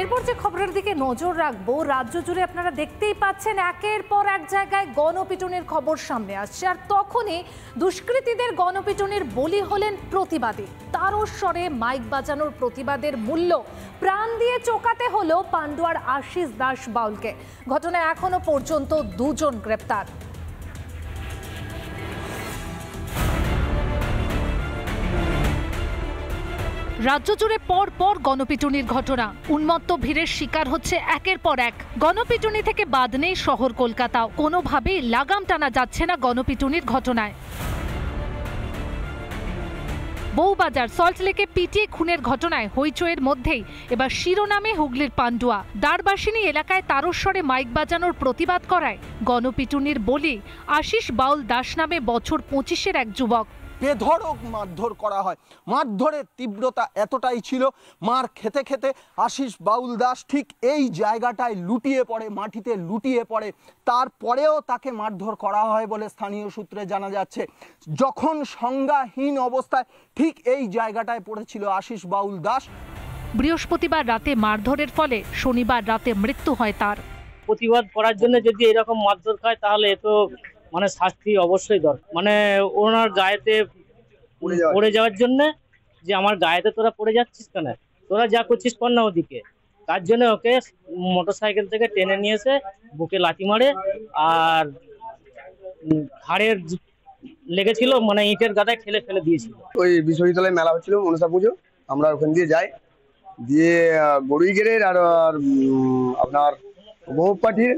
এরপর যে খবরের দিকে নজর রাখবো, রাজ্য জুড়ে আপনারা দেখতেই পাচ্ছেন একের পর এক জায়গায় গণপিটুনির খবর সামনে আসছে। আর তখনই দুষ্কৃতীদের গণপিটুনির বলি হলেন প্রতিবাদী। তারস্বরে মাইক বাজানোর প্রতিবাদের মূল্য প্রাণ দিয়ে চোকাতে হলো পান্ডুয়ার আশিস দাস বাউলকে। ঘটনায় এখনো পর্যন্ত 2 জন গ্রেপ্তার। রাজ্য জুড়ে পর পর গণপিটুনির ঘটনা, উন্মত্ত ভিড়ের শিকার হচ্ছে একের পর এক। গণপিটুনি থেকে বাদ নেই শহর কলকাতাও। কোনোভাবেই লাগাম টানা যাচ্ছে না গণপিটুনির ঘটনায়। বউবাজার সল্টলেকে পিটিয়ে খুনের ঘটনায় হইচইয়ের মধ্যেই এবার শিরোনামে হুগলির পান্ডুয়া। দ্বারবাসিনী এলাকায় তারস্বরে মাইক বাজানোর প্রতিবাদ করায় গণপিটুনির বলি আশিস বাউল দাস নামে বছর 25-এর এক যুবক। বেধড়ক মারধর করা হয়। মারধরের তীব্রতা এতটাই ছিল, মার খেতে খেতে আশিস বাউল দাস ঠিক এই জায়গাটায় লুটিয়ে পড়ে, মাটিতে লুটিয়ে পড়ে। তারপরেও তাকে মারধর করা হয় বলে স্থানীয় সূত্রে জানা যাচ্ছে। যখন সংজ্ঞাহীন অবস্থায় ঠিক এই জায়গাটায় পড়েছিল আশিস বাউল দাস। বৃহস্পতিবার রাতে মারধরের ফলে শনিবার রাতে মৃত্যু হয় তার। প্রতিবাদ করার জন্য যদি এরকম মারধর খায় তাহলে এ তো মানে শাস্তি অবশ্যই দরকার। মানে ওনার গায়েতে পড়ে যাওয়ার জন্য, যে আমার গায়েতে তোরা পড়ে যাচ্ছিস কেন, তোরা যা করছিস কর না ওদিকে, তার জন্য ওকে মোটরসাইকেল থেকে টেনে নিয়ে এসে বুকে লাথি মারে। আর হাড়ের লেগেছিল, মানে ইটের গাদায় ফেলে দিয়েছিল। ওই বিশ্ববিদ্যালয়ে মেলা হচ্ছিল মনসা পুজো, আমরা ওখান দিয়ে যাই, দিয়ে গড়ুইগেরের আর আপনার বহুপাঠির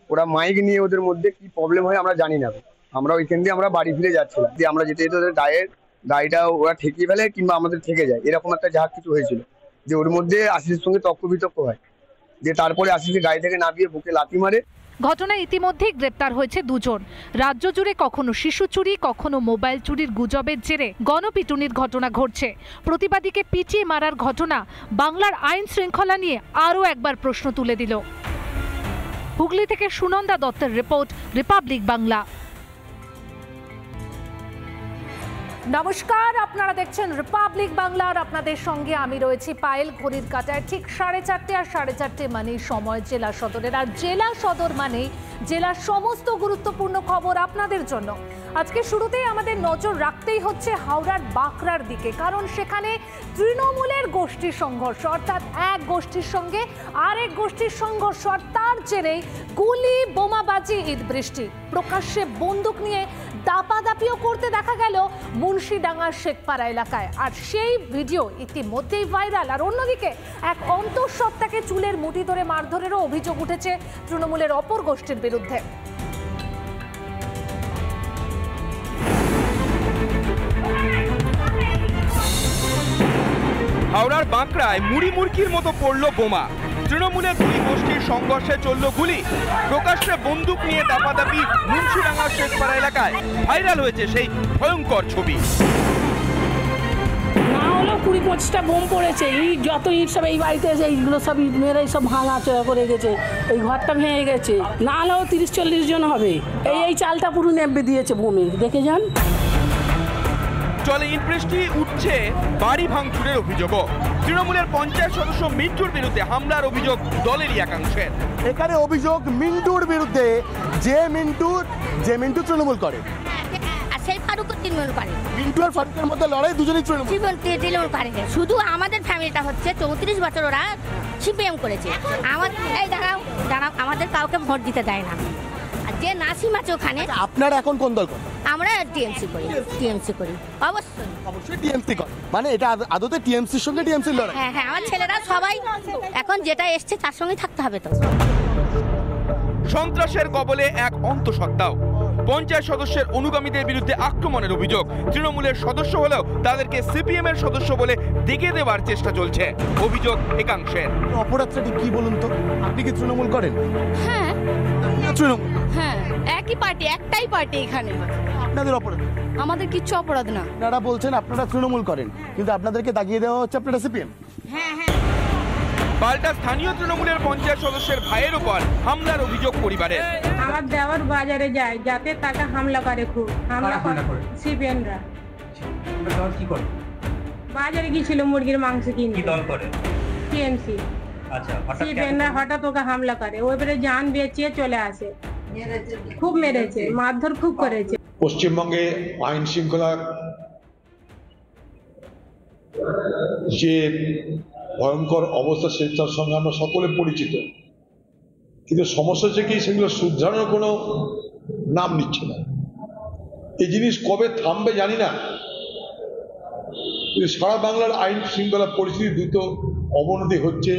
ওরা মাইক নিয়ে, ওদের মধ্যে কি প্রবলেম হয় আমরা জানি না। আমরা ওইখান দিয়ে আমরা বাড়ি ফিরে যাচ্ছিলাম, দিয়ে আমরা যেতে যেতে ওদের গাড়িটা ওরা ঠেকিয়ে ফেলে কিংবা আমাদের থেকে যায়, এরকম একটা যা কিছু হয়েছিল। যে ওর মধ্যে আশিসের সঙ্গে তর্ক বিতর্ক হয়, যে তারপরে আশিসকে গাড়ি থেকে নামিয়ে বুকে লাথি মারে। ঘটনায় ইতিমধ্যেই গ্রেপ্তার হয়েছে 2 জন। রাজ্য জুড়ে কখনো শিশু চুরি, কখনো মোবাইল চুরির গুজবের জেরে গণপিটুনির ঘটনা ঘটছে। প্রতিবাদীকে পিটিয়ে মারার ঘটনা বাংলার আইন শৃঙ্খলা নিয়ে আরও একবার প্রশ্ন তুলে দিল। হুগলি থেকে সুনন্দা দত্তের রিপোর্ট, রিপাবলিক বাংলা। নমস্কার, আপনারা দেখছেন রিপাবলিক বাংলা আর আপনাদের সঙ্গে আমি রয়েছি পায়েল। ঘড়ির কাঁটায় ঠিক 4:30 আর 4:30 মানেই সময় জেলা সদরের। আর জেলা সদর মানেই জেলার সমস্ত গুরুত্বপূর্ণ খবর আপনাদের জন্য। আজকে শুরুতেই আমাদের নজর রাখতেই হচ্ছে হাওড়ার বাঁকড়ার দিকে, কারণ সেখানে তৃণমূলের গোষ্ঠীর সংঘর্ষ, অর্থাৎ এক গোষ্ঠীর সঙ্গে আরেক গোষ্ঠীর সংঘর্ষ। আর তার জেরেই গুলি, বোমাবাজি, ঈদ বৃষ্টি, প্রকাশ্যে বন্দুক নিয়ে দাপাদাপিও করতে দেখা গেল মুন্সিডাঙ্গার শেখপাড়া এলাকায়। আর সেই ভিডিও ইতিমধ্যেই ভাইরাল। আর অন্যদিকে এক অন্তঃসত্ত্বাকে চুলের মুঠি ধরে মারধরেরও অভিযোগ উঠেছে তৃণমূলের অপর গোষ্ঠীর বিরুদ্ধে। হাওড়ার বাঁকড়ায় মুড়ি মুরগির মতো পড়ল বোমা। তৃণমূলের 2 গোষ্ঠীর সংঘর্ষে চলল গুলি, প্রকাশ্যে বন্দুক নিয়ে দাপাদাপি মুন্সিডাঙ্গার শেখপাড়া এলাকায়। ভাইরাল হয়েছে সেই ভয়ঙ্কর ছবি। না হলো 20-25টা বোম পড়েছে, ইট যত ইট সব এই বাড়িতে এসে এইগুলো সব ইট মেরে সব ভাঙা চড়া করে গেছে, এই ঘরটা ভেঙে গেছে। না হলেও 30-40 জন হবে। এই চালটা পুরো নেবে দিয়েছে বোমে, দেখে যান। চলে ঈদ বৃষ্টি, উঠছে বাড়ি ভাঙচুরের অভিযোগও। তৃণমূলের পঞ্চায়েত সদস্য মিন্টুর বিরুদ্ধে হামলার অভিযোগ দলেরই একাংশের। এখানে অভিযোগ মিন্টুর বিরুদ্ধে, যে মিন্টু তৃণমূল করে, সেই ফারুক তৃণমূল করে। মিন্টু আর ফারুকের মধ্যে লড়াই, দুজনেই তৃণমূল করে। শুধু আমাদের ফ্যামিলিটা হচ্ছে 34 বছর ওরা সিপিএম করেছে। এই দাঁড়াও আমাদের কাউকে ভোট দিতে দেয় না। আর যে নাসিম আছে ওখানে। আপনারা এখন কোন দল করেন? আমরা টিএমসি করি। অবশ্যই টিএমসি করে। মানে এটা আদতে টিএমসির সঙ্গে টিএমসির লড়াই। হ্যাঁ, আমার ছেলেরা সবাই এখন যেটা এসছে তার সঙ্গে থাকতে হবে। তো সন্ত্রাসের কবলে এক অন্তঃসত্ত্বাও। পঞ্চায়েত সদস্যের অনুগামীদের বিরুদ্ধে আক্রমণের অভিযোগ। তৃণমূলের সদস্য হলেও তাদেরকে সিপিএম এর সদস্য বলে দেখিয়ে দেওয়ার চেষ্টা চলছে, অভিযোগ একাংশের। অপরাধটা কি বলুন তো? আপনি কি তৃণমূল করেন? হ্যাঁ, তৃণমূল। হ্যাঁ, একই পার্টি, একটাই পার্টি এখানে। আপনাদের অপরাধ? আমাদের কিচ্ছু অপরাধ না। আপনারা বলছেন আপনারা তৃণমূল করেন, কিন্তু আপনাদেরকে দাগিয়ে দেওয়া হচ্ছে আপনারা সিপিএম। হ্যাঁ। পাল্টা স্থানীয় তৃণমূলের পঞ্চায়েত সদস্যের ভাইয়ের উপর হামলার অভিযোগ পরিবারের। আমার দেওয়ার বাজারে যায়, যাতে তাকে হামলা করে, খুব হামলা করে সিপিএমরা। কি করে? বাজারে গিয়েছিল মুরগির মাংস কিনতে। কি দল করে? টিএমসি। আচ্ছা, সিপিএনরা হঠাৎ ওকে হামলা করে, ও এবারে জান বেঁচিয়ে চলে আসে, খুব মেরেছে, মারধর খুব করেছে। পশ্চিমবঙ্গে আইন শৃঙ্খলা যে ভয়ঙ্কর অবস্থা সেটার সঙ্গে আমরা সকলে পরিচিত, কিন্তু সমস্যা হচ্ছে কি সেগুলো শুধরানোর কোনো নাম নিচ্ছে না। এই জিনিস কবে থামবে জানি না, কিন্তু সারা বাংলার আইন শৃঙ্খলা পরিস্থিতি দ্রুত অবনতি হচ্ছে,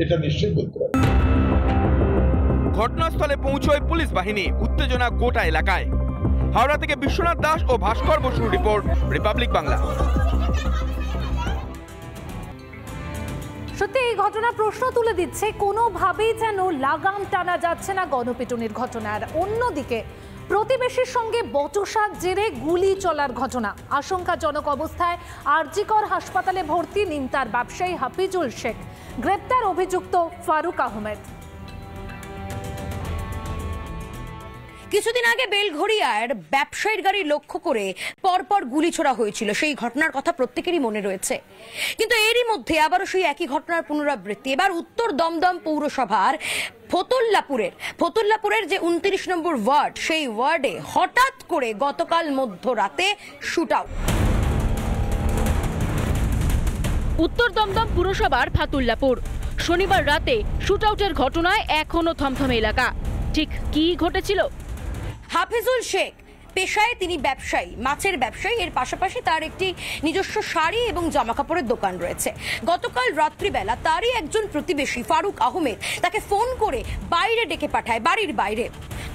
এটা নিশ্চয়ই বলতে পারি। ঘটনাস্থলে পৌঁছয় পুলিশ বাহিনী, উত্তেজনা গোটা এলাকায়। হাওড়া থেকে বিশ্বনাথ দাস ও ভাস্কর বসুর রিপোর্ট, রিপাবলিক বাংলা। সত্যি এই ঘটনা প্রশ্ন তুলে দিচ্ছে, কোনোভাবেই যেন লাগাম টানা যাচ্ছে না গণপিটুনির ঘটনার। অন্যদিকে প্রতিবেশীর সঙ্গে বচসার জেরে গুলি চলার ঘটনা, আশঙ্কাজনক অবস্থায় আরজিকর হাসপাতালে ভর্তি নিমতার ব্যবসায়ী হাফিজুল শেখ, গ্রেপ্তার অভিযুক্ত ফারুক আহমেদ। কিছুদিন আগে বেলঘড়িয়ার ব্যবসায়ীর গাড়ি লক্ষ্য করে পরপর গুলি ছোড়া হয়েছিল, সেই ঘটনার কথা প্রত্যেকেরই মনে রয়েছে। কিন্তু এরই মধ্যে আবারও সেই একই ঘটনার পুনরাবৃত্তি। এবার উত্তর দমদম পৌরসভার ফতুল্লাপুরের যে 29 নম্বর ওয়ার্ড, সেই ওয়ার্ডে হঠাৎ করে গতকাল মধ্যরাতে শুটআউট। উত্তর দমদম পুরসভার ফাতুল্লাপুর, শনিবার রাতে শুটআউটের ঘটনায় এখনো থমথমে এলাকা। ঠিক কি ঘটেছিল? হাফিজুল শেখ পেশায় তিনি ব্যবসায়ী, মাছের ব্যবসায়ী। এর পাশাপাশি তার একটি নিজস্ব শাড়ি এবং জামাকাপড়ের দোকান রয়েছে। গতকাল রাত্রিবেলা তারই একজন প্রতিবেশী ফারুক আহমেদ তাকে ফোন করে বাইরে ডেকে পাঠায়, বাড়ির বাইরে।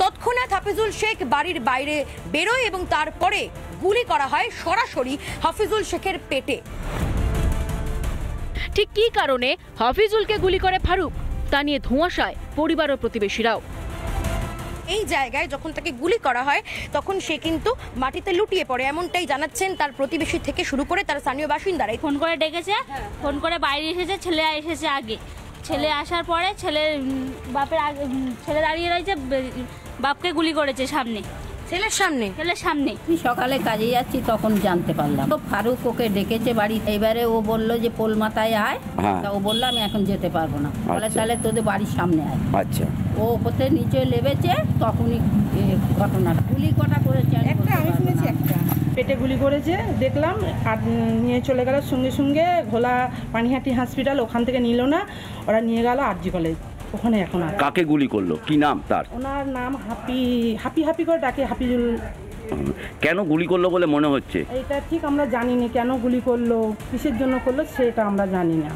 তৎক্ষণাৎ হাফিজুল শেখ বাড়ির বাইরে বেরোয় এবং তারপরে গুলি করা হয় সরাসরি হাফিজুল শেখের পেটে। ঠিক কি কারণে হাফিজুলকে গুলি করে ফারুক, তা নিয়ে ধোঁয়াশায় পরিবার ও প্রতিবেশীরাও। এই জায়গায় যখন তাকে গুলি করা হয় তখন সে কিন্তু মাটিতে লুটিয়ে পড়ে, এমনটাই জানাচ্ছেন তার প্রতিবেশী থেকে শুরু করে তার স্থানীয় বাসিন্দারাই। ফোন করে ডেকেছে, ফোন করে বাইরে এসেছে, ছেলে এসেছে আগে। ছেলে আসার পরে ছেলে দাঁড়িয়ে রয়েছে, বাপকে গুলি করেছে সামনে, ছেলের সামনে। আমি সকালে কাজে যাচ্ছি তখন জানতে পারলাম। তো ফারুক ওকে ডেকেছে বাড়ি, এবারে ও বলল যে পোল মাথায় আয়, তা ও বললো আমি এখন যেতে পারবো না, বলে তাহলে তোদের বাড়ির সামনে আয়। আচ্ছা, ও ওপরে নিচে লেবেছে, তখনই ঘটনাটা। গুলি কটা করেছে আমি শুনেছি, একটা পেটে গুলি করেছে দেখলাম, আর নিয়ে চলে গেল সঙ্গে সঙ্গে ঘোলা পানিহাটি হসপিটাল, ওখান থেকে নিল না, ওরা নিয়ে গেল আরজি কলেজ, ওখানে এখন। কাকে গুলি করলো, কি নাম তার? ওনার নাম হাপি করে ডাকে, হাফিজুল। কেন গুলি করলো বলে মনে হচ্ছে? এটা ঠিক আমরা জানি না, কেন গুলি করলো, কিসের জন্য করলো সেটা আমরা জানি না।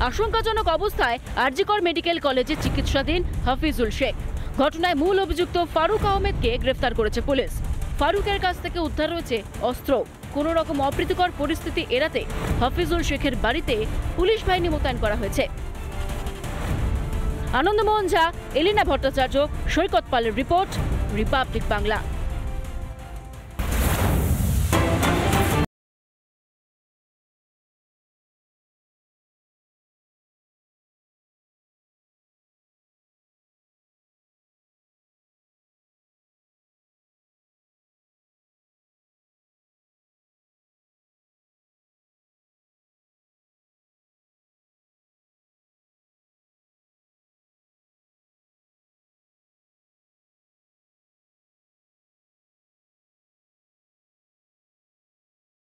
আশঙ্কাজনক অবস্থায় আরজিকর মেডিকেল কলেজে চিকিৎসাধীন হাফিজুল শেখ। ঘটনায় মূল অভিযুক্ত ফারুক আহমেদকে গ্রেফতার করেছে পুলিশ। ফারুকের কাছ থেকে উদ্ধার হয়েছে অস্ত্র। কোনো রকম অপ্রীতিকর পরিস্থিতি এড়াতে হাফিজুল শেখের বাড়িতে পুলিশ বাহিনী মোতায়েন করা হয়েছে। আনন্দমোহন ঝা, এলিনা ভট্টাচার্য, সৈকত পালের রিপোর্ট, রিপাবলিক বাংলা।